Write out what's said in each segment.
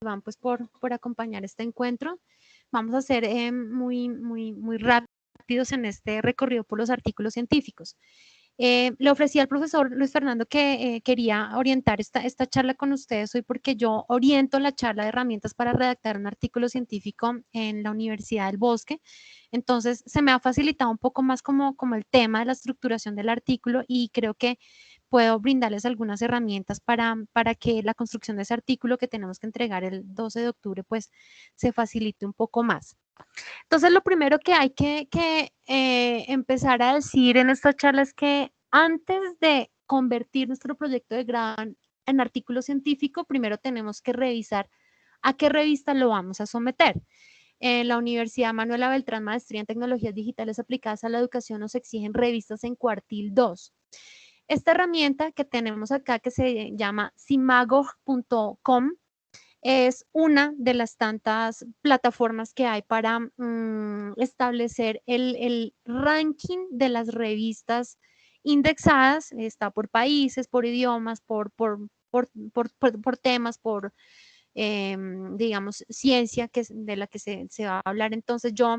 Iván, pues por acompañar este encuentro. Vamos a ser muy rápidos en este recorrido por los artículos científicos. Le ofrecí al profesor Luis Fernando que quería orientar esta charla con ustedes hoy porque yo oriento la charla de herramientas para redactar un artículo científico en la Universidad del Bosque. Entonces, se me ha facilitado un poco más como el tema de la estructuración del artículo y creo que puedo brindarles algunas herramientas para que la construcción de ese artículo que tenemos que entregar el 12 de octubre, pues se facilite un poco más. Entonces, lo primero que hay que empezar a decir en esta charla es que antes de convertir nuestro proyecto de grado en artículo científico, primero tenemos que revisar a qué revista lo vamos a someter. En la Universidad Manuela Beltrán, Maestría en Tecnologías Digitales Aplicadas a la Educación, nos exigen revistas en cuartil 2. Esta herramienta que tenemos acá, que se llama simagog.com, es una de las tantas plataformas que hay para establecer el ranking de las revistas indexadas. Está por países, por idiomas, por temas, digamos, ciencia de la que se va a hablar. Entonces yo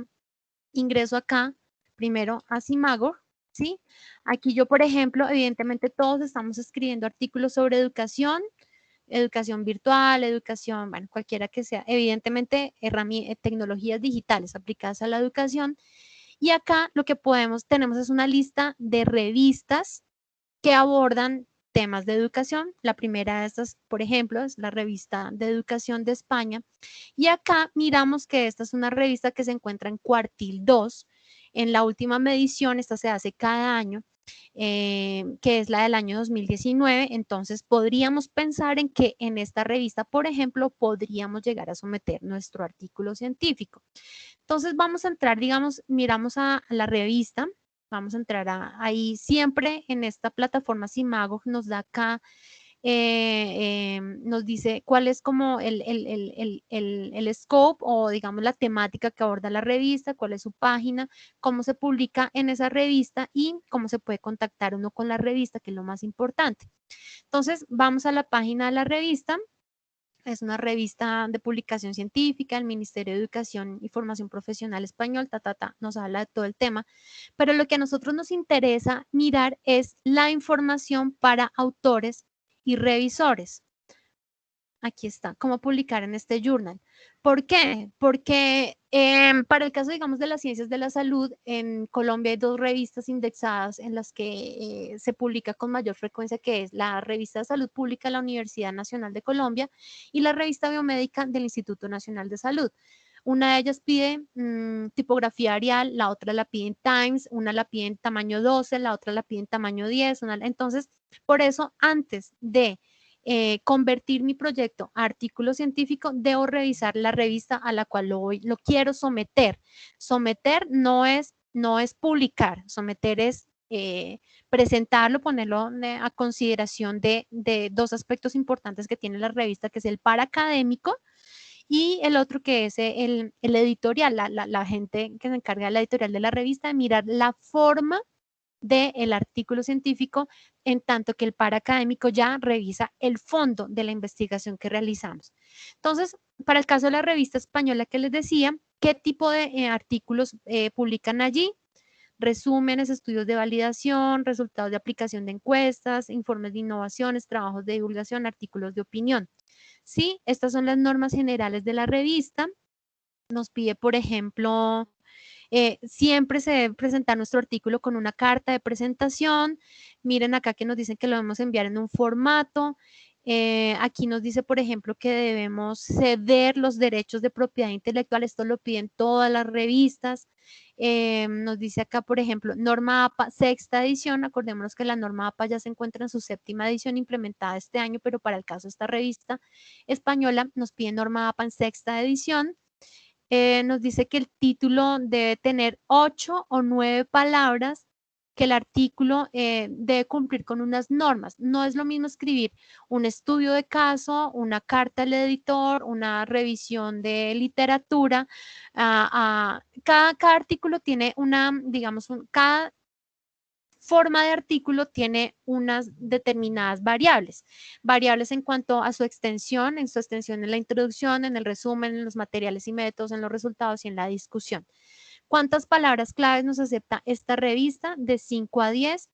ingreso acá primero a Simagog, ¿sí? Aquí yo, por ejemplo, evidentemente todos estamos escribiendo artículos sobre educación virtual, educación, bueno, cualquiera que sea, evidentemente tecnologías digitales aplicadas a la educación. Y acá lo que tenemos es una lista de revistas que abordan temas de educación. La primera de estas, por ejemplo, es la revista de educación de España. Y acá miramos que esta es una revista que se encuentra en cuartil 2. En la última medición, esta se hace cada año, que es la del año 2019. Entonces, podríamos pensar en que en esta revista, por ejemplo, podríamos llegar a someter nuestro artículo científico. Entonces, vamos a entrar, digamos, miramos a la revista. Vamos a entrar ahí siempre en esta plataforma Simagog, nos da acá, nos dice cuál es como el scope o digamos la temática que aborda la revista, cuál es su página, cómo se publica en esa revista y cómo se puede contactar uno con la revista, que es lo más importante. Entonces, vamos a la página de la revista. Es una revista de publicación científica, el Ministerio de Educación y Formación Profesional Español, nos habla de todo el tema, pero lo que a nosotros nos interesa mirar es la información para autores y revisores. Aquí está, cómo publicar en este journal. ¿Por qué? Porque para el caso, digamos, de las ciencias de la salud, en Colombia hay dos revistas indexadas en las que se publica con mayor frecuencia, que es la revista de salud pública de la Universidad Nacional de Colombia y la revista biomédica del Instituto Nacional de Salud. Una de ellas pide tipografía Arial, la otra la pide en Times, una la pide en tamaño 12, la otra la pide en tamaño 10. Entonces, por eso, antes de convertir mi proyecto a artículo científico, debo revisar la revista a la cual lo quiero someter. Someter no es publicar, someter es presentarlo, ponerlo a consideración de dos aspectos importantes que tiene la revista, que es el paraacadémico y el otro que es el editorial, la gente que se encarga de la editorial de la revista, de mirar la forma del artículo científico, en tanto que el paraacadémico ya revisa el fondo de la investigación que realizamos. Entonces, para el caso de la revista española que les decía, ¿qué tipo de artículos publican allí? Resúmenes, estudios de validación, resultados de aplicación de encuestas, informes de innovaciones, trabajos de divulgación, artículos de opinión. Sí, estas son las normas generales de la revista. Nos pide, por ejemplo, siempre se debe presentar nuestro artículo con una carta de presentación. Miren acá que nos dicen que lo debemos enviar en un formato. Aquí nos dice, por ejemplo, que debemos ceder los derechos de propiedad intelectual. Esto lo piden todas las revistas. Nos dice acá, por ejemplo, norma APA, sexta edición. Acordémonos que la norma APA ya se encuentra en su séptima edición implementada este año, pero para el caso de esta revista española nos pide norma APA en sexta edición. Nos dice que el título debe tener 8 o 9 palabras, que el artículo debe cumplir con unas normas. No es lo mismo escribir un estudio de caso, una carta al editor, una revisión de literatura. Cada artículo tiene una, digamos, cada forma de artículo tiene unas determinadas variables. Variables en cuanto a su extensión, en la introducción, en el resumen, en los materiales y métodos, en los resultados y en la discusión. ¿Cuántas palabras claves nos acepta esta revista? De 5 a 10.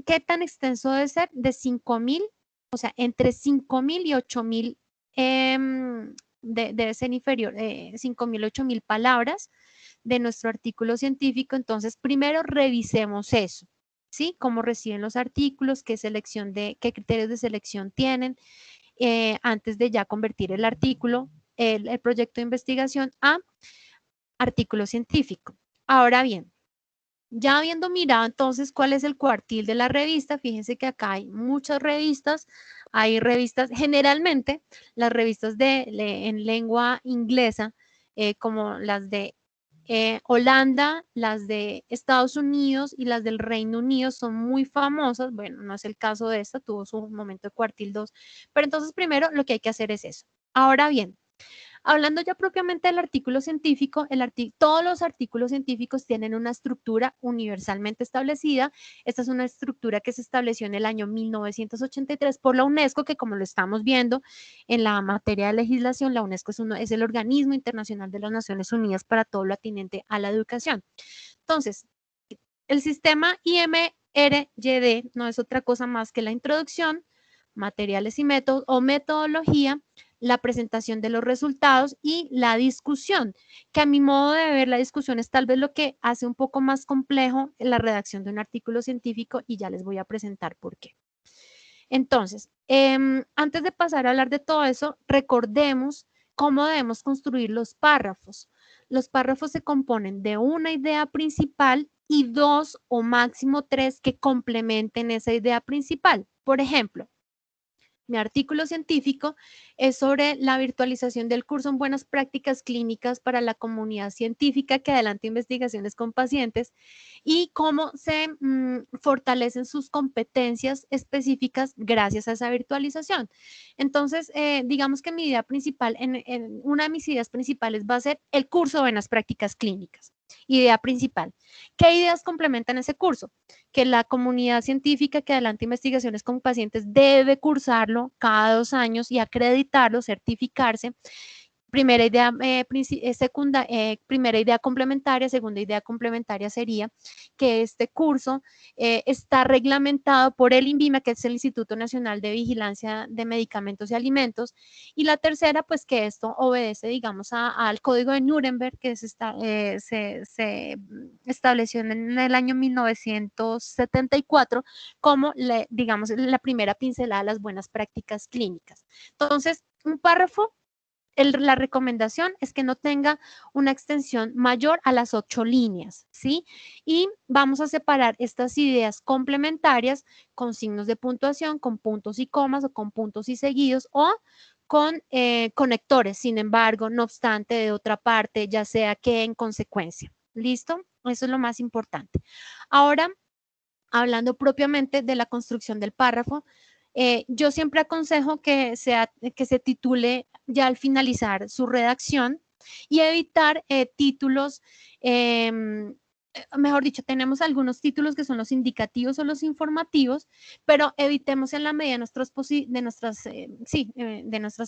¿Qué tan extenso debe ser? De 5.000, o sea, entre 5.000 y 8.000, debe ser inferior, 5.000, 8.000 palabras de nuestro artículo científico. Entonces, primero revisemos eso, ¿sí? Cómo reciben los artículos, qué criterios de selección tienen, antes de ya convertir el artículo, el proyecto de investigación a artículo científico. Ahora bien, ya habiendo mirado entonces cuál es el cuartil de la revista, fíjense que acá hay muchas revistas, hay revistas, generalmente las revistas en lengua inglesa, como las de Holanda, las de Estados Unidos y las del Reino Unido son muy famosas. Bueno, no es el caso de esta, tuvo su momento de cuartil 2, pero entonces primero lo que hay que hacer es eso. Ahora bien, hablando ya propiamente del artículo científico, todos los artículos científicos tienen una estructura universalmente establecida. Esta es una estructura que se estableció en el año 1983 por la UNESCO, que como lo estamos viendo en la materia de legislación, la UNESCO es el organismo internacional de las Naciones Unidas para todo lo atinente a la educación. Entonces, el sistema IMRYD no es otra cosa más que la introducción, materiales y métodos o metodología, la presentación de los resultados y la discusión, que a mi modo de ver la discusión es tal vez lo que hace un poco más complejo la redacción de un artículo científico, y ya les voy a presentar por qué. Entonces, antes de pasar a hablar de todo eso, recordemos cómo debemos construir los párrafos. Los párrafos se componen de una idea principal y 2 o máximo 3 que complementen esa idea principal. Por ejemplo, mi artículo científico es sobre la virtualización del curso en buenas prácticas clínicas para la comunidad científica que adelanta investigaciones con pacientes y cómo se fortalecen sus competencias específicas gracias a esa virtualización. Entonces, digamos que mi idea principal, una de mis ideas principales va a ser el curso de buenas prácticas clínicas. Idea principal. ¿Qué ideas complementan ese curso? Que la comunidad científica que adelanta investigaciones con pacientes debe cursarlo cada 2 años y acreditarlo, certificarse. Primera idea, primera idea complementaria. Segunda idea complementaria sería que este curso está reglamentado por el INVIMA, que es el Instituto Nacional de Vigilancia de Medicamentos y Alimentos. Y la tercera, pues que esto obedece, digamos, al Código de Nuremberg, que se estableció en el año 1974 como, digamos, la primera pincelada de las buenas prácticas clínicas. Entonces, un párrafo, la recomendación es que no tenga una extensión mayor a las 8 líneas, ¿sí? Y vamos a separar estas ideas complementarias con signos de puntuación, con puntos y comas o con puntos y seguidos o con conectores, sin embargo, no obstante, de otra parte, ya sea que en consecuencia. ¿Listo? Eso es lo más importante. Ahora, hablando propiamente de la construcción del párrafo, yo siempre aconsejo que se titule ya al finalizar su redacción y evitar títulos, mejor dicho, tenemos algunos títulos que son los indicativos o los informativos, pero evitemos en la medida de nuestras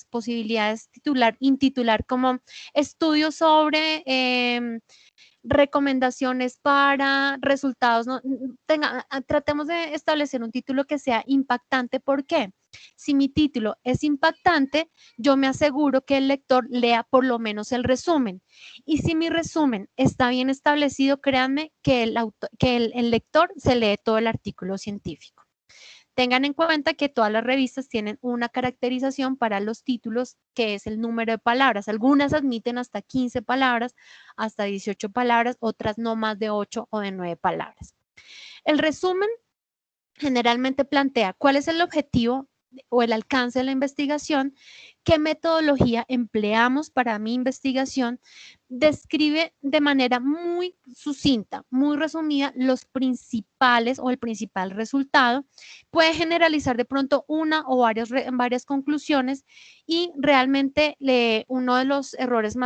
posibilidades intitular como estudios sobre recomendaciones para resultados. Tratemos de establecer un título que sea impactante. ¿Por qué? Si mi título es impactante, yo me aseguro que el lector lea por lo menos el resumen. Y si mi resumen está bien establecido, créanme que el lector se lee todo el artículo científico. Tengan en cuenta que todas las revistas tienen una caracterización para los títulos, que es el número de palabras. Algunas admiten hasta 15 palabras, hasta 18 palabras, otras no más de 8 o de 9 palabras. El resumen generalmente plantea cuál es el objetivo o el alcance de la investigación, qué metodología empleamos para mi investigación, describe de manera muy sucinta, muy resumida, los principales o el principal resultado. Puede generalizar de pronto una o varias conclusiones y realmente uno de los errores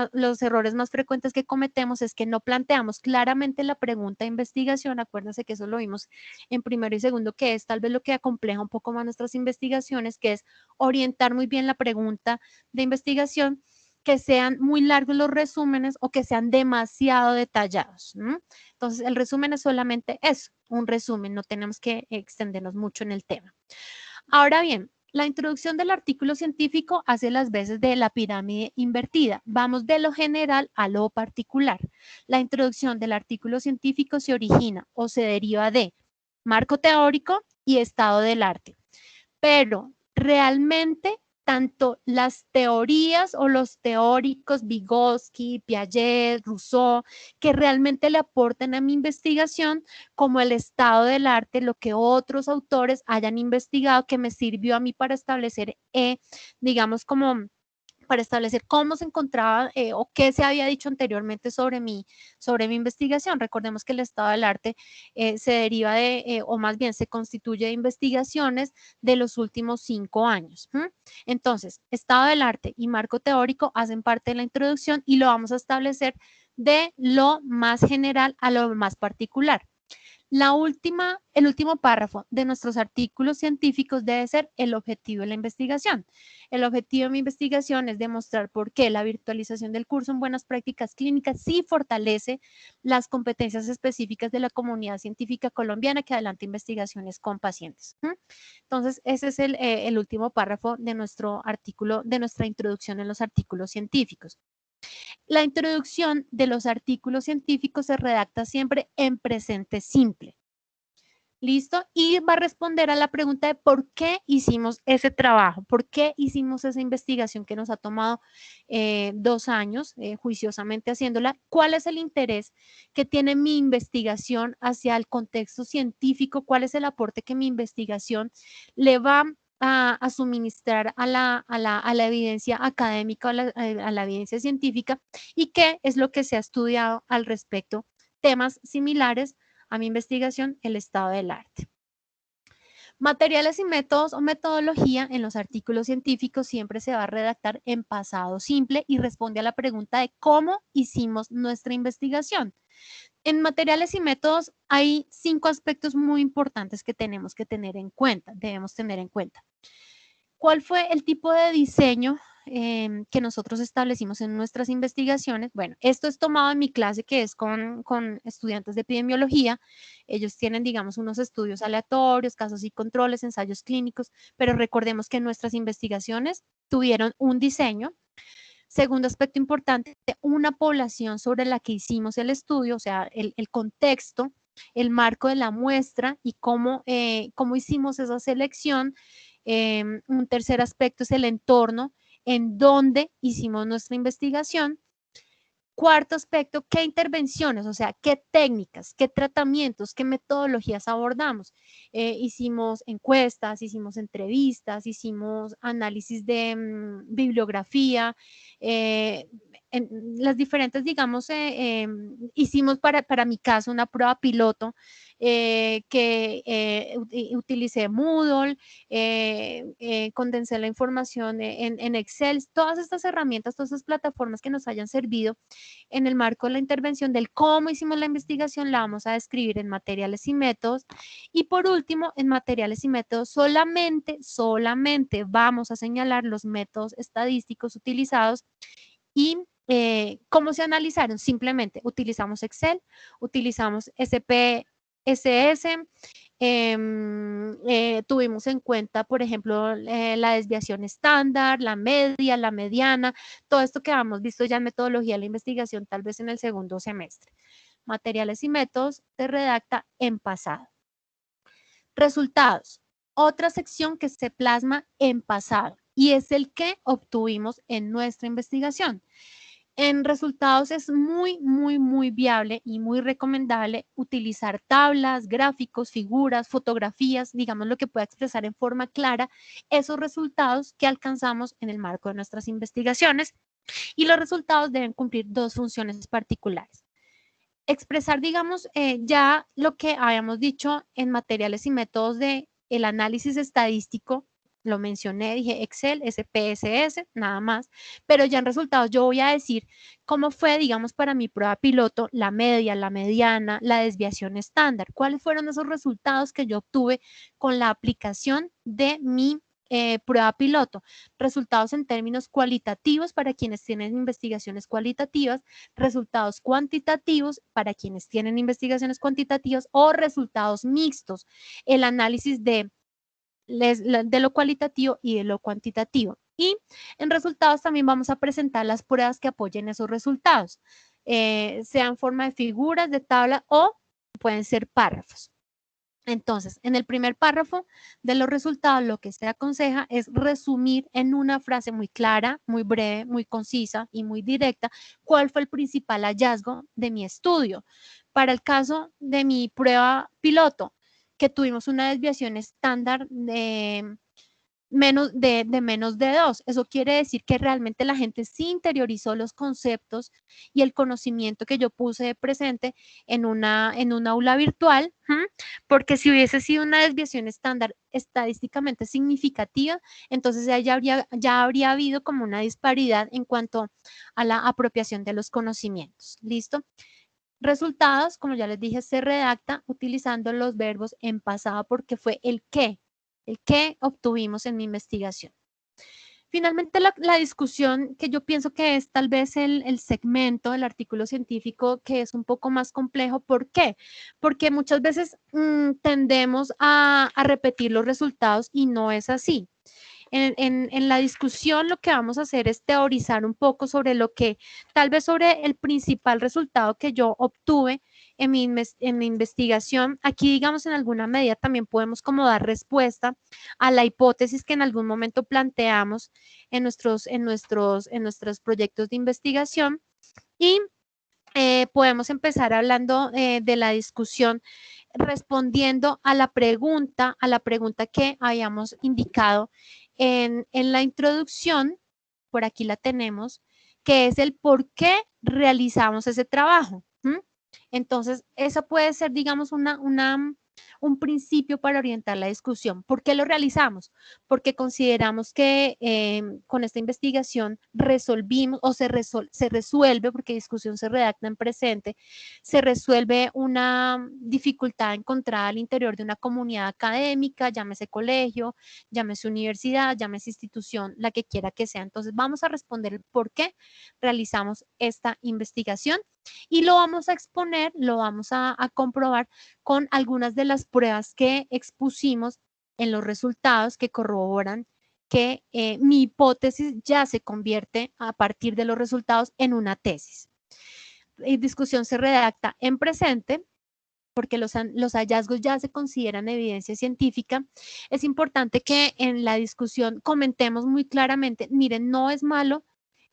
más frecuentes que cometemos es que no planteamos claramente la pregunta de investigación. Acuérdense que eso lo vimos en primero y segundo, que es tal vez lo que acompleja un poco más nuestras investigaciones, que es orientar muy bien la pregunta de investigación, que sean muy largos los resúmenes o que sean demasiado detallados. Entonces, el resumen es solamente eso, un resumen, no tenemos que extendernos mucho en el tema. Ahora bien, la introducción del artículo científico hace las veces de la pirámide invertida. Vamos de lo general a lo particular. La introducción del artículo científico se origina o se deriva de marco teórico y estado del arte. Pero realmente tanto las teorías o los teóricos, Vygotsky, Piaget, Rousseau, que realmente le aportan a mi investigación, como el estado del arte, lo que otros autores hayan investigado, que me sirvió a mí para establecer, digamos, como para establecer cómo se encontraba o qué se había dicho anteriormente sobre mi investigación. Recordemos que el estado del arte se deriva de, o más bien se constituye de investigaciones de los últimos 5 años. Entonces, estado del arte y marco teórico hacen parte de la introducción y lo vamos a establecer de lo más general a lo más particular. El último párrafo de nuestros artículos científicos debe ser el objetivo de la investigación. El objetivo de mi investigación es demostrar por qué la virtualización del curso en buenas prácticas clínicas sí fortalece las competencias específicas de la comunidad científica colombiana que adelanta investigaciones con pacientes. Entonces, ese es el último párrafo de nuestro artículo, de nuestra introducción en los artículos científicos. La introducción de los artículos científicos se redacta siempre en presente simple. ¿Listo? Y va a responder a la pregunta de por qué hicimos ese trabajo, por qué hicimos esa investigación que nos ha tomado 2 años juiciosamente haciéndola, cuál es el interés que tiene mi investigación hacia el contexto científico, cuál es el aporte que mi investigación le va a suministrar a la evidencia académica, a la evidencia científica y qué es lo que se ha estudiado al respecto. Temas similares a mi investigación, el estado del arte. Materiales y métodos o metodología en los artículos científicos siempre se va a redactar en pasado simple y responde a la pregunta de cómo hicimos nuestra investigación. En materiales y métodos hay 5 aspectos muy importantes que tenemos que tener en cuenta, debemos tener en cuenta. ¿Cuál fue el tipo de diseño que nosotros establecimos en nuestras investigaciones? Bueno, esto es tomado en mi clase que es con estudiantes de epidemiología. Ellos tienen, digamos, unos estudios aleatorios, casos y controles, ensayos clínicos, pero recordemos que nuestras investigaciones tuvieron un diseño. Segundo aspecto importante, una población sobre la que hicimos el estudio, o sea, el contexto, el marco de la muestra y cómo hicimos esa selección. Un tercer aspecto es el entorno en donde hicimos nuestra investigación. Cuarto aspecto, ¿qué intervenciones? O sea, ¿qué técnicas, qué tratamientos, qué metodologías abordamos? Hicimos encuestas, hicimos entrevistas, hicimos análisis de bibliografía, en las diferentes, digamos, hicimos para mi caso una prueba piloto que utilicé Moodle, condensé la información en Excel, todas estas herramientas, todas estas plataformas que nos hayan servido en el marco de la intervención del cómo hicimos la investigación, la vamos a describir en materiales y métodos. Y por último, en materiales y métodos solamente vamos a señalar los métodos estadísticos utilizados y cómo se analizaron. Simplemente utilizamos Excel, utilizamos SPSS, tuvimos en cuenta, por ejemplo, la desviación estándar, la media, la mediana, todo esto que hemos visto ya en metodología de la investigación, tal vez en el segundo semestre. Materiales y métodos se redacta en pasado. Resultados. Otra sección que se plasma en pasado y es el que obtuvimos en nuestra investigación. En resultados es muy viable y muy recomendable utilizar tablas, gráficos, figuras, fotografías, digamos lo que pueda expresar en forma clara esos resultados que alcanzamos en el marco de nuestras investigaciones, y los resultados deben cumplir dos funciones particulares. Expresar, digamos, ya lo que habíamos dicho en materiales y métodos de el análisis estadístico, lo mencioné, dije Excel, SPSS, nada más, pero ya en resultados yo voy a decir cómo fue, digamos, para mi prueba piloto, la media, la mediana, la desviación estándar, cuáles fueron esos resultados que yo obtuve con la aplicación de mi prueba piloto, resultados en términos cualitativos para quienes tienen investigaciones cualitativas, resultados cuantitativos para quienes tienen investigaciones cuantitativas o resultados mixtos, el análisis de lo cualitativo y de lo cuantitativo. Y en resultados también vamos a presentar las pruebas que apoyen esos resultados, sea en forma de figuras, de tabla o pueden ser párrafos. Entonces, en el primer párrafo de los resultados, lo que se aconseja es resumir en una frase muy clara, muy breve, muy concisa y muy directa cuál fue el principal hallazgo de mi estudio. Para el caso de mi prueba piloto, que tuvimos una desviación estándar de menos de 2. Eso quiere decir que realmente la gente sí interiorizó los conceptos y el conocimiento que yo puse de presente en un aula virtual, porque si hubiese sido una desviación estándar estadísticamente significativa, entonces ya habría habido como una disparidad en cuanto a la apropiación de los conocimientos. ¿Listo? Resultados, como ya les dije, se redacta utilizando los verbos en pasado porque fue el que obtuvimos en mi investigación. Finalmente, la discusión que yo pienso que es tal vez el segmento del artículo científico que es un poco más complejo. ¿Por qué? Porque muchas veces tendemos a repetir los resultados y no es así. En la discusión lo que vamos a hacer es teorizar un poco sobre tal vez sobre el principal resultado que yo obtuve en mi investigación. Aquí, digamos, en alguna medida también podemos como dar respuesta a la hipótesis que en algún momento planteamos en nuestros proyectos de investigación, y podemos empezar hablando de la discusión respondiendo a la pregunta que habíamos indicado en la introducción. Por aquí la tenemos, que es el por qué realizamos ese trabajo. Entonces, esa puede ser, digamos, un principio para orientar la discusión. ¿Por qué lo realizamos? Porque consideramos que con esta investigación resolvimos o se resuelve, porque discusión se redacta en presente, se resuelve una dificultad encontrada al interior de una comunidad académica, llámese colegio, llámese universidad, llámese institución, la que quiera que sea. Entonces, vamos a responder el por qué realizamos esta investigación y lo vamos a exponer, lo vamos a comprobar con algunas de las pruebas que expusimos en los resultados que corroboran que mi hipótesis ya se convierte a partir de los resultados en una tesis. La discusión se redacta en presente porque los hallazgos ya se consideran evidencia científica. Es importante que en la discusión comentemos muy claramente, miren, no es malo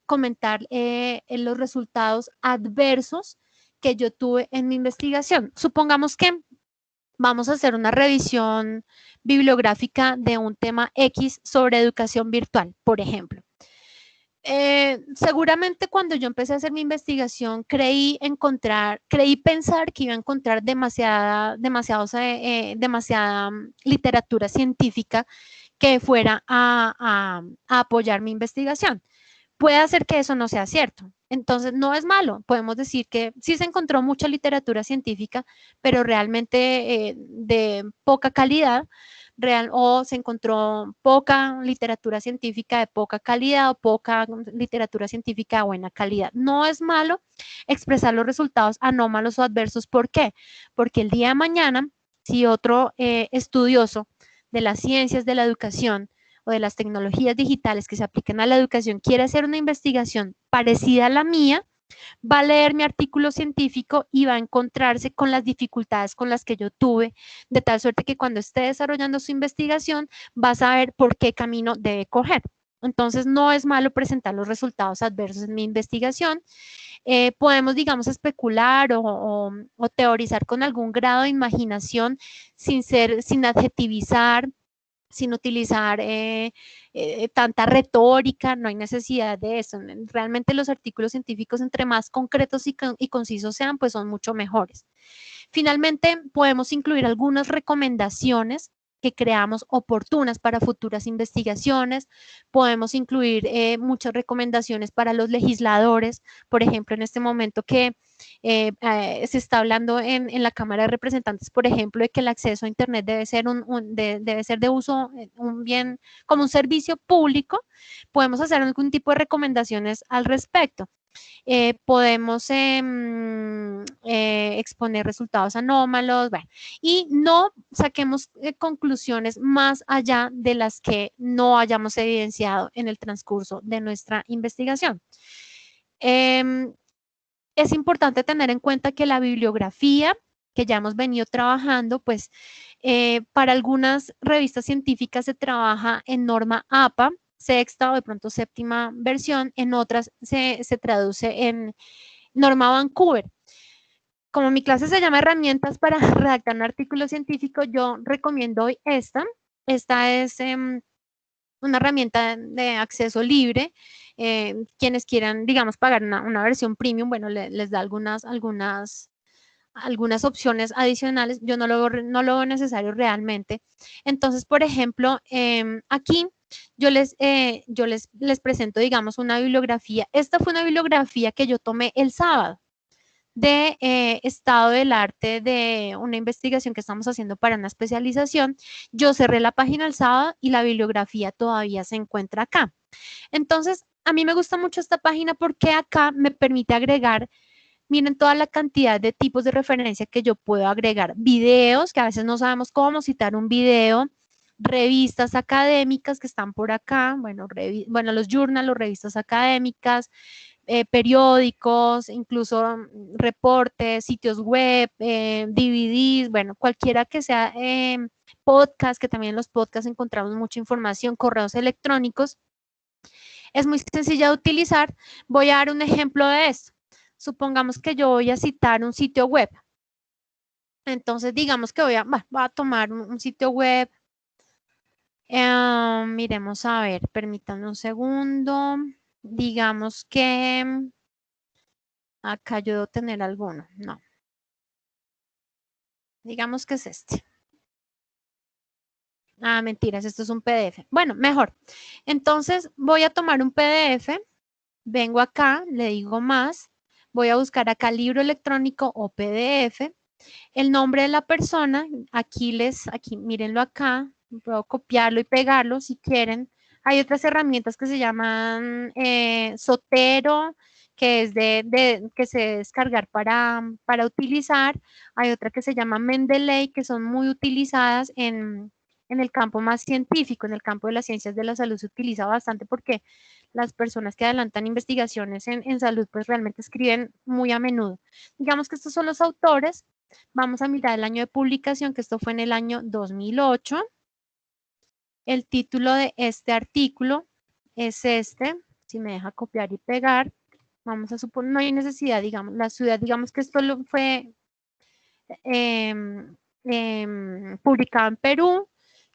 comentar en los resultados adversos que yo tuve en mi investigación. Supongamos que vamos a hacer una revisión bibliográfica de un tema X sobre educación virtual, por ejemplo. Seguramente cuando yo empecé a hacer mi investigación creí pensar que iba a encontrar demasiada literatura científica que fuera a apoyar mi investigación. Puede hacer que eso no sea cierto. Entonces, no es malo. Podemos decir que sí se encontró mucha literatura científica, pero realmente de poca calidad, o se encontró poca literatura científica de poca calidad o poca literatura científica de buena calidad. No es malo expresar los resultados anómalos o adversos. ¿Por qué? Porque el día de mañana, si otro estudioso de las ciencias de la educación o de las tecnologías digitales que se aplican a la educación quiere hacer una investigación parecida a la mía, va a leer mi artículo científico y va a encontrarse con las dificultades con las que yo tuve, de tal suerte que cuando esté desarrollando su investigación va a saber por qué camino debe coger. Entonces, no es malo presentar los resultados adversos en mi investigación. Podemos, digamos, especular o teorizar con algún grado de imaginación sin adjetivizar, sin utilizar tanta retórica, no hay necesidad de eso. Realmente los artículos científicos, entre más concretos y concisos sean, pues son mucho mejores. Finalmente, podemos incluir algunas recomendaciones que creamos oportunas para futuras investigaciones. Podemos incluir muchas recomendaciones para los legisladores, por ejemplo, en este momento que se está hablando en la Cámara de Representantes, por ejemplo, de que el acceso a Internet debe ser, debe ser de uso, un bien, como un servicio público. Podemos hacer algún tipo de recomendaciones al respecto. Podemos exponer resultados anómalos, bueno, y no saquemos conclusiones más allá de las que no hayamos evidenciado en el transcurso de nuestra investigación. Es importante tener en cuenta que la bibliografía que ya hemos venido trabajando, pues para algunas revistas científicas se trabaja en norma APA, sexta o de pronto séptima versión, en otras se traduce en norma Vancouver. Como mi clase se llama herramientas para redactar un artículo científico, yo recomiendo hoy esta. Esta es una herramienta de acceso libre. Quienes quieran, digamos, pagar una versión premium, bueno, les da algunas opciones adicionales. Yo no lo veo necesario realmente. Entonces, por ejemplo, aquí yo les presento, digamos, una bibliografía. Esta fue una bibliografía que yo tomé el sábado de estado del arte de una investigación que estamos haciendo para una especialización. Yo cerré la página el sábado y la bibliografía todavía se encuentra acá. Entonces, a mí me gusta mucho esta página porque acá me permite agregar, miren toda la cantidad de tipos de referencia que yo puedo agregar. Videos, que a veces no sabemos cómo citar un video. Revistas académicas que están por acá. Bueno, los journals, las revistas académicas, periódicos, incluso reportes, sitios web, DVDs, bueno, cualquiera que sea podcast, que también en los podcasts encontramos mucha información, correos electrónicos. Es muy sencilla de utilizar. Voy a dar un ejemplo de esto. Supongamos que yo voy a citar un sitio web. Entonces, digamos que voy a tomar un sitio web. Miremos a ver, permítanme un segundo. Digamos que acá yo debo tener alguno. No. Digamos que es este. Ah, mentiras, esto es un PDF. Bueno, mejor. Entonces, voy a tomar un PDF. Vengo acá, le digo más. Voy a buscar acá libro electrónico o PDF. El nombre de la persona, aquí mírenlo acá. Puedo copiarlo y pegarlo si quieren. Hay otras herramientas que se llaman Zotero, que es que se debe descargar para utilizar. Hay otra que se llama Mendeley, que son muy utilizadas en el campo más científico, en el campo de las ciencias de la salud se utiliza bastante porque las personas que adelantan investigaciones en salud pues realmente escriben muy a menudo. Digamos que estos son los autores. Vamos a mirar el año de publicación, que esto fue en el año 2008. El título de este artículo es este. Si me deja copiar y pegar, vamos a suponer, no hay necesidad, digamos, la ciudad, digamos que esto fue publicado en Perú.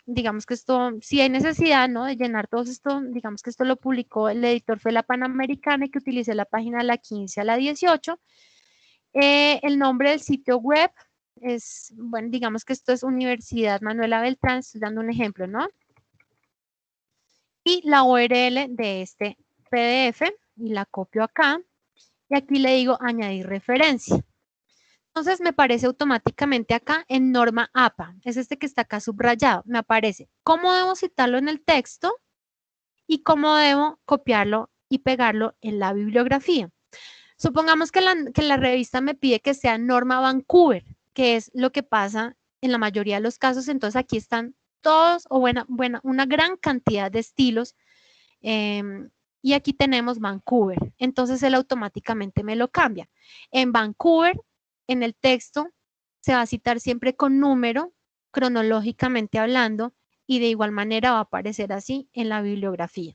Digamos que esto, si hay necesidad, ¿no? De llenar todo esto, digamos que esto lo publicó, el editor fue la Panamericana, que utilicé la página de la 15 a la 18. El nombre del sitio web es, bueno, digamos que esto es Universidad Manuela Beltrán, estoy dando un ejemplo, ¿no? Y la URL de este PDF, y la copio acá, y aquí le digo añadir referencia. Entonces me aparece automáticamente acá en norma APA, es este que está acá subrayado, me aparece cómo debo citarlo en el texto y cómo debo copiarlo y pegarlo en la bibliografía. Supongamos que la revista me pide que sea norma Vancouver, que es lo que pasa en la mayoría de los casos. Entonces aquí están todos o una gran cantidad de estilos. Y aquí tenemos Vancouver. Entonces él automáticamente me lo cambia. En Vancouver, en el texto, se va a citar siempre con número, cronológicamente hablando, y de igual manera va a aparecer así en la bibliografía.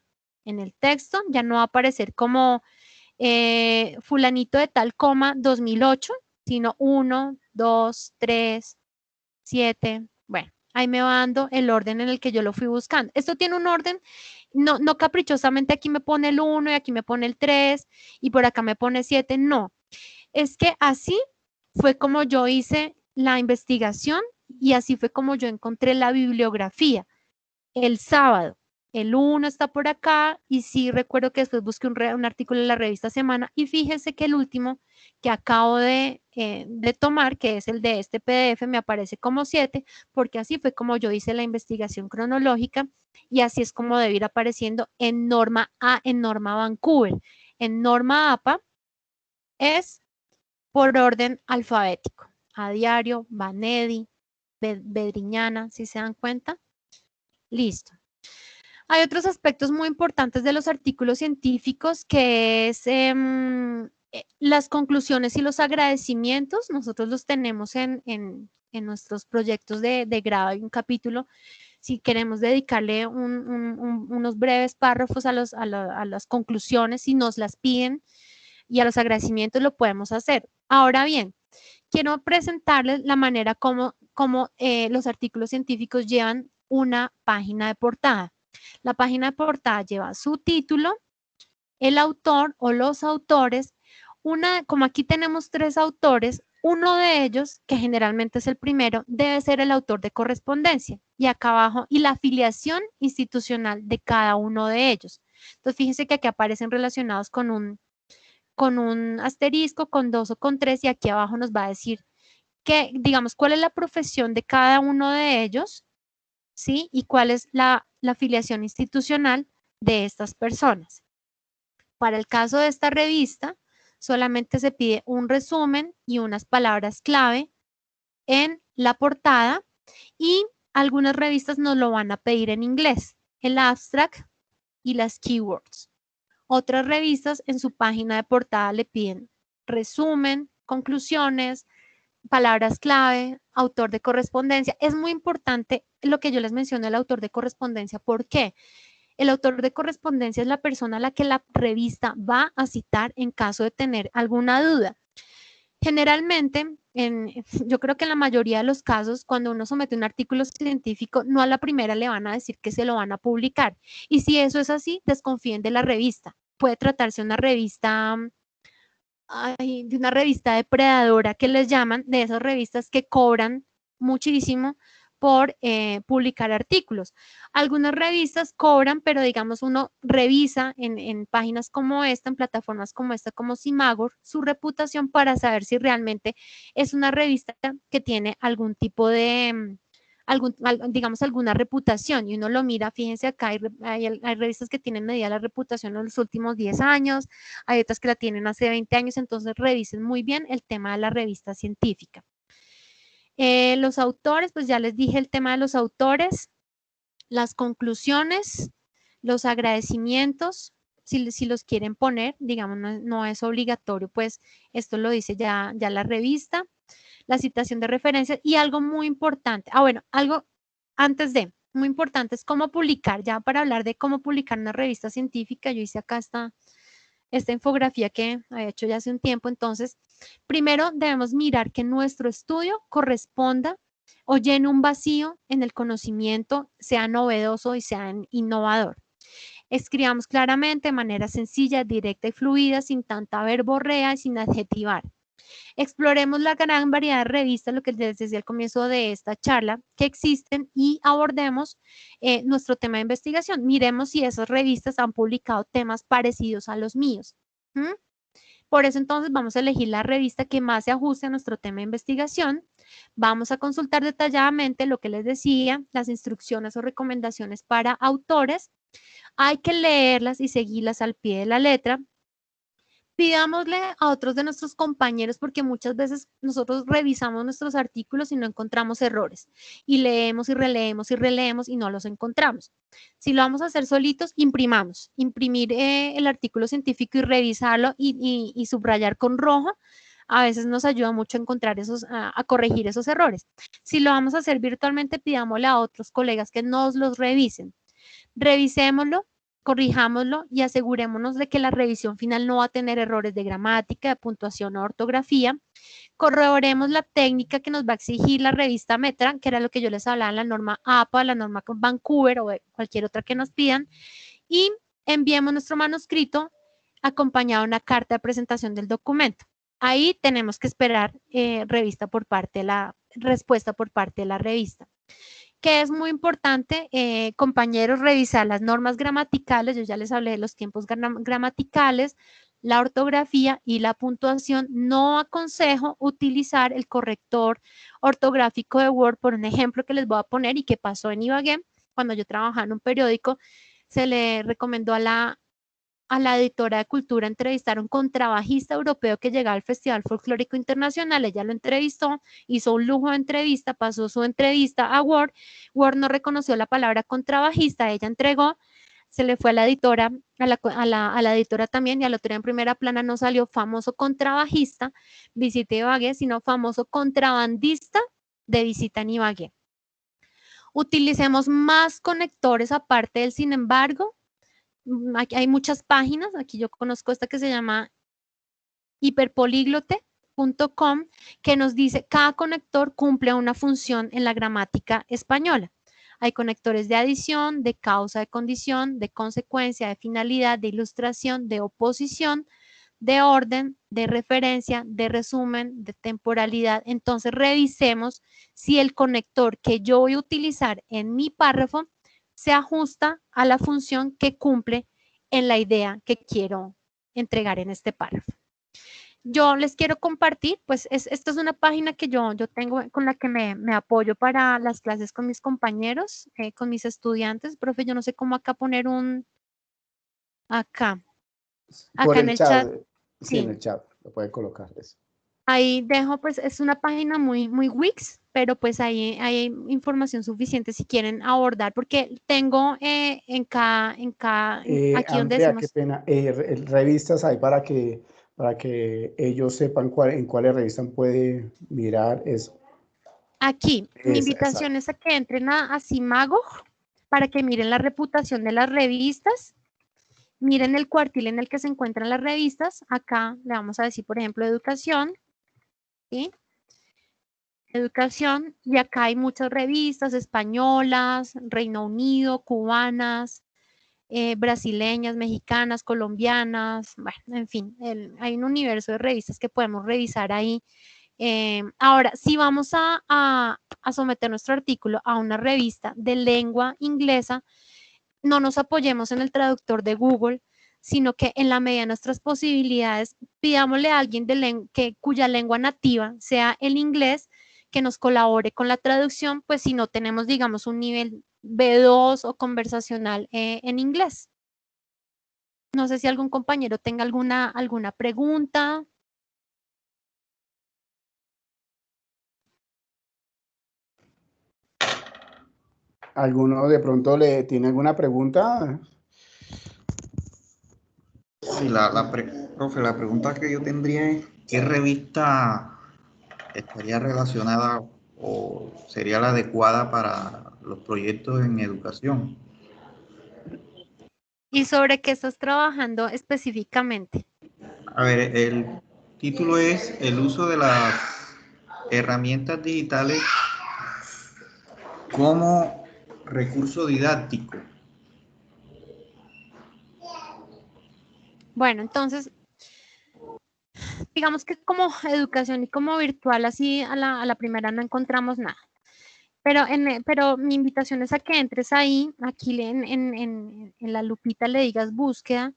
en el texto, ya no va a aparecer como fulanito de tal coma 2008, sino 1, 2, 3, 7, bueno, ahí me va dando el orden en el que yo lo fui buscando. Esto tiene un orden, no caprichosamente aquí me pone el 1 y aquí me pone el 3 y por acá me pone 7, no. Es que así fue como yo hice la investigación y así fue como yo encontré la bibliografía. El sábado, el 1 está por acá y sí recuerdo que después busqué un artículo en la revista Semana y fíjense que el último que acabo de tomar, que es el de este PDF, me aparece como 7 porque así fue como yo hice la investigación cronológica y así es como debe ir apareciendo en norma A, en norma Vancouver. En norma APA es por orden alfabético. A diario, Vanedi, Bedriñana, si se dan cuenta. Listo. Hay otros aspectos muy importantes de los artículos científicos que es las conclusiones y los agradecimientos. Nosotros los tenemos en nuestros proyectos de grado. Hay un capítulo, si queremos dedicarle unos breves párrafos a las conclusiones, si nos las piden y a los agradecimientos lo podemos hacer. Ahora bien, quiero presentarles la manera como los artículos científicos llevan una página de portada. La página de portada lleva su título, el autor o los autores. Como aquí tenemos 3 autores, uno de ellos, que generalmente es el primero, debe ser el autor de correspondencia. Y acá abajo, y la afiliación institucional de cada uno de ellos. Entonces, fíjense que aquí aparecen relacionados con un asterisco, con 2 o con 3, y aquí abajo nos va a decir que, digamos, cuál es la profesión de cada uno de ellos, ¿sí? Y cuál es la afiliación institucional de estas personas. Para el caso de esta revista, solamente se pide un resumen y unas palabras clave en la portada y algunas revistas nos lo van a pedir en inglés, el abstract y las keywords. Otras revistas en su página de portada le piden resumen, conclusiones, palabras clave, autor de correspondencia. Es muy importante lo que yo les mencioné, el autor de correspondencia. ¿Por qué? El autor de correspondencia es la persona a la que la revista va a citar en caso de tener alguna duda. Generalmente, yo creo que en la mayoría de los casos, cuando uno somete un artículo científico, no a la primera le van a decir que se lo van a publicar. Y si eso es así, desconfíen de la revista. Puede tratarse de una revista depredadora que les llaman, de esas revistas que cobran muchísimo por publicar artículos. Algunas revistas cobran, pero digamos uno revisa en páginas como esta, en plataformas como esta, como Simagor, su reputación para saber si realmente es una revista que tiene algún tipo de, digamos, alguna reputación y uno lo mira, fíjense acá, hay revistas que tienen medida la reputación en los últimos 10 años, hay otras que la tienen hace 20 años, entonces revisen muy bien el tema de la revista científica. Los autores, pues ya les dije el tema de los autores, las conclusiones, los agradecimientos, si los quieren poner, digamos, no es obligatorio, pues esto lo dice ya la revista, la citación de referencia y algo muy importante. Bueno, algo antes de, muy importante es cómo publicar, ya para hablar de cómo publicar una revista científica, yo hice acá esta infografía que había hecho ya hace un tiempo. Entonces, primero debemos mirar que nuestro estudio corresponda o llene un vacío en el conocimiento, sea novedoso y sea innovador. Escribamos claramente, de manera sencilla, directa y fluida, sin tanta verborrea y sin adjetivar. Exploremos la gran variedad de revistas, lo que les decía al comienzo de esta charla, que existen y abordemos nuestro tema de investigación. Miremos si esas revistas han publicado temas parecidos a los míos. Por eso entonces vamos a elegir la revista que más se ajuste a nuestro tema de investigación. Vamos a consultar detalladamente lo que les decía, las instrucciones o recomendaciones para autores. Hay que leerlas y seguirlas al pie de la letra. Pidámosle a otros de nuestros compañeros porque muchas veces nosotros revisamos nuestros artículos y no encontramos errores y leemos y releemos y no los encontramos. Si lo vamos a hacer solitos, imprimir el artículo científico y revisarlo y subrayar con rojo. A veces nos ayuda mucho a encontrar a corregir esos errores. Si lo vamos a hacer virtualmente, pidámosle a otros colegas que nos los revisen. Revisémoslo corrijámoslo y asegurémonos de que la revisión final no va a tener errores de gramática, de puntuación o ortografía. Corroboremos la técnica que nos va a exigir la revista Metra, que era lo que yo les hablaba en la norma APA, la norma Vancouver o cualquier otra que nos pidan, y enviemos nuestro manuscrito acompañado de una carta de presentación del documento. Ahí tenemos que esperar respuesta por parte de la revista. Que es muy importante, compañeros, revisar las normas gramaticales. Yo ya les hablé de los tiempos gramaticales, la ortografía y la puntuación. No aconsejo utilizar el corrector ortográfico de Word, por un ejemplo que les voy a poner y que pasó en Ibagué. Cuando yo trabajaba en un periódico, se le recomendó a la editora de cultura entrevistar a un contrabajista europeo que llegaba al Festival Folclórico Internacional. Ella lo entrevistó, hizo un lujo de entrevista, pasó su entrevista a Word. Word no reconoció la palabra contrabajista, ella entregó, se le fue a la editora, a la editora también, y al otro día en primera plana no salió famoso contrabajista, visita Ibagué, sino famoso contrabandista de visita en Ibagué. Utilicemos más conectores aparte del sin embargo. Aquí hay muchas páginas, aquí yo conozco esta que se llama hiperpoliglote.com, que nos dice cada conector cumple una función en la gramática española. Hay conectores de adición, de causa, de condición, de consecuencia, de finalidad, de ilustración, de oposición, de orden, de referencia, de resumen, de temporalidad. Entonces revisemos si el conector que yo voy a utilizar en mi párrafo se ajusta a la función que cumple en la idea que quiero entregar en este párrafo. Yo les quiero compartir, pues esta es una página que yo tengo con la que me apoyo para las clases con mis compañeros, con mis estudiantes. Profe, yo no sé cómo acá poner acá en el chat. Sí, en el chat, lo pueden colocar eso. Ahí dejo, pues es una página muy Wix, pero pues ahí hay información suficiente si quieren abordar, porque tengo aquí Andrea, donde decimos. qué pena, revistas hay para que ellos sepan en cuáles revistas puede mirar eso. Aquí, mi invitación es a que entren a Simago para que miren la reputación de las revistas. Miren el cuartil en el que se encuentran las revistas. Acá le vamos a decir, por ejemplo, educación. ¿Sí? Educación, y acá hay muchas revistas españolas, Reino Unido, cubanas, brasileñas, mexicanas, colombianas, bueno, en fin, hay un universo de revistas que podemos revisar ahí. Ahora, si vamos a someter nuestro artículo a una revista de lengua inglesa, no nos apoyemos en el traductor de Google, sino que en la medida de nuestras posibilidades, pidámosle a alguien cuya lengua nativa sea el inglés, que nos colabore con la traducción, pues si no tenemos, digamos, un nivel B2 o conversacional en inglés. No sé si algún compañero tenga alguna pregunta. ¿Alguno de pronto le tiene alguna pregunta? Sí, profe, la pregunta que yo tendría es, ¿qué revista estaría relacionada o sería la adecuada para los proyectos en educación? ¿Y sobre qué estás trabajando específicamente? A ver, el título es el uso de las herramientas digitales como recurso didáctico. Bueno, entonces, digamos que como educación y como virtual, así a la primera no encontramos nada. Pero mi invitación es a que entres ahí, aquí en la lupita le digas búsqueda.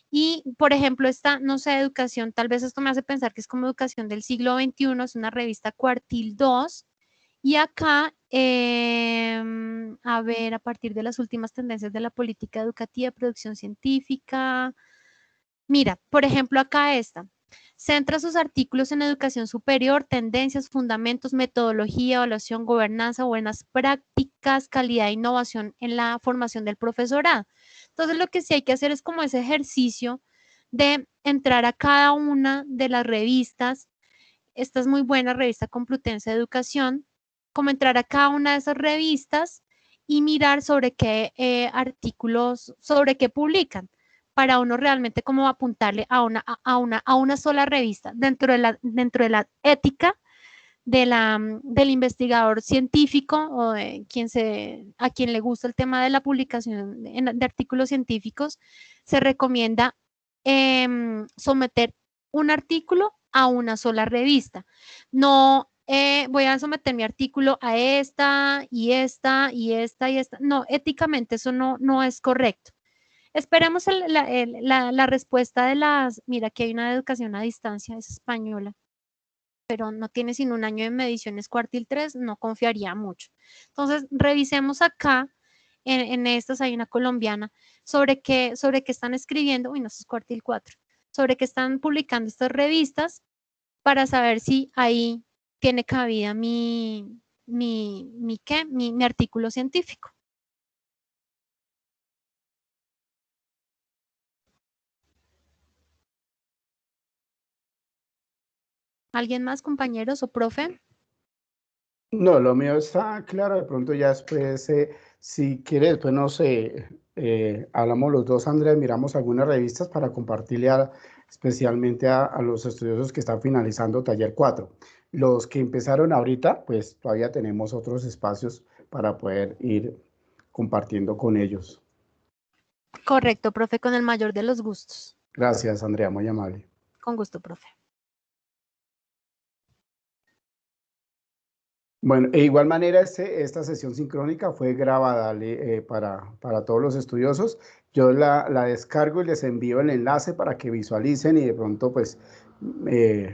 Y, por ejemplo, esta, no sé, educación, tal vez esto me hace pensar que es como educación del siglo XXI, es una revista Cuartil 2. Y acá, a ver, a partir de las últimas tendencias de la política educativa, producción científica. Mira, por ejemplo, acá esta. Centra sus artículos en educación superior, tendencias, fundamentos, metodología, evaluación, gobernanza, buenas prácticas, calidad e innovación en la formación del profesorado. Entonces, lo que sí hay que hacer es como ese ejercicio de entrar a cada una de las revistas. Esta es muy buena, revista Complutense de Educación, como entrar a cada una de esas revistas y mirar sobre qué artículos, sobre qué publican, para uno realmente como apuntarle a una sola revista dentro de la ética del investigador científico o de a quien le gusta el tema de la publicación de artículos científicos. Se recomienda someter un artículo a una sola revista. No voy a someter mi artículo a esta y esta y esta y esta. No, éticamente eso no es correcto. Esperemos la respuesta de mira, aquí hay una de educación a distancia, es española, pero no tiene sino un año de mediciones cuartil 3, no confiaría mucho. Entonces, revisemos acá, en estas hay una colombiana, sobre qué están escribiendo, no, eso es cuartil 4, sobre qué están publicando estas revistas, para saber si ahí tiene cabida mi artículo científico. ¿Alguien más, compañeros o profe? No, lo mío está claro. De pronto ya después, si quieres, después no sé, hablamos los dos, Andrea, miramos algunas revistas para compartirle especialmente a los estudiosos que están finalizando taller 4. Los que empezaron ahorita, pues todavía tenemos otros espacios para poder ir compartiendo con ellos. Correcto, profe, con el mayor de los gustos. Gracias, Andrea, muy amable. Con gusto, profe. Bueno, de igual manera, esta sesión sincrónica fue grabada para todos los estudiosos. Yo la descargo y les envío el enlace para que visualicen y de pronto pues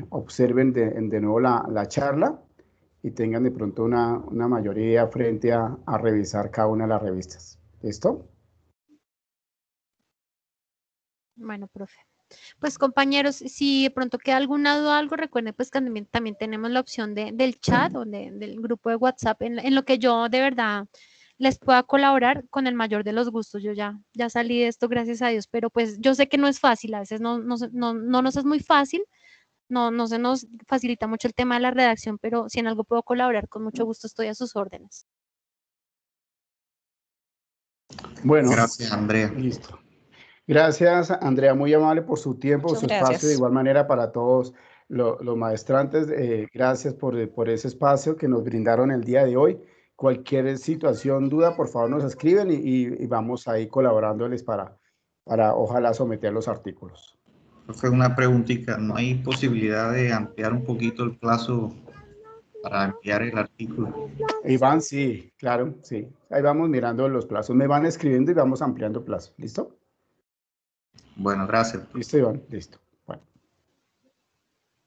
observen de nuevo la charla y tengan de pronto una mayor idea frente a revisar cada una de las revistas. ¿Listo? Bueno, profe. Pues compañeros, si de pronto queda alguna duda o algo, recuerden pues que también tenemos la opción del chat o del grupo de WhatsApp en lo que yo de verdad les pueda colaborar con el mayor de los gustos. Yo ya salí de esto, gracias a Dios, pero pues yo sé que no es fácil, a veces no nos es muy fácil, no se nos facilita mucho el tema de la redacción, pero si en algo puedo colaborar, con mucho gusto estoy a sus órdenes. Bueno. Gracias, Andrea. Listo. Gracias, Andrea, muy amable por su tiempo, Muchas su gracias. espacio, de igual manera para todos los maestrantes. Gracias por ese espacio que nos brindaron el día de hoy. Cualquier situación, duda, por favor nos escriben y vamos ahí colaborándoles para ojalá someter los artículos. Fue una preguntita, ¿no hay posibilidad de ampliar un poquito el plazo para enviar el artículo? Iván, sí, claro, sí. Ahí vamos mirando los plazos. Me van escribiendo y vamos ampliando plazo. ¿Listo? Bueno, gracias. Listo, Iván, listo.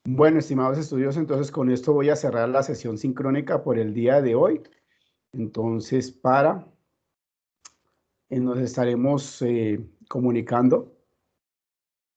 Bueno, estimados estudios, entonces con esto voy a cerrar la sesión sincrónica por el día de hoy. Entonces, nos estaremos comunicando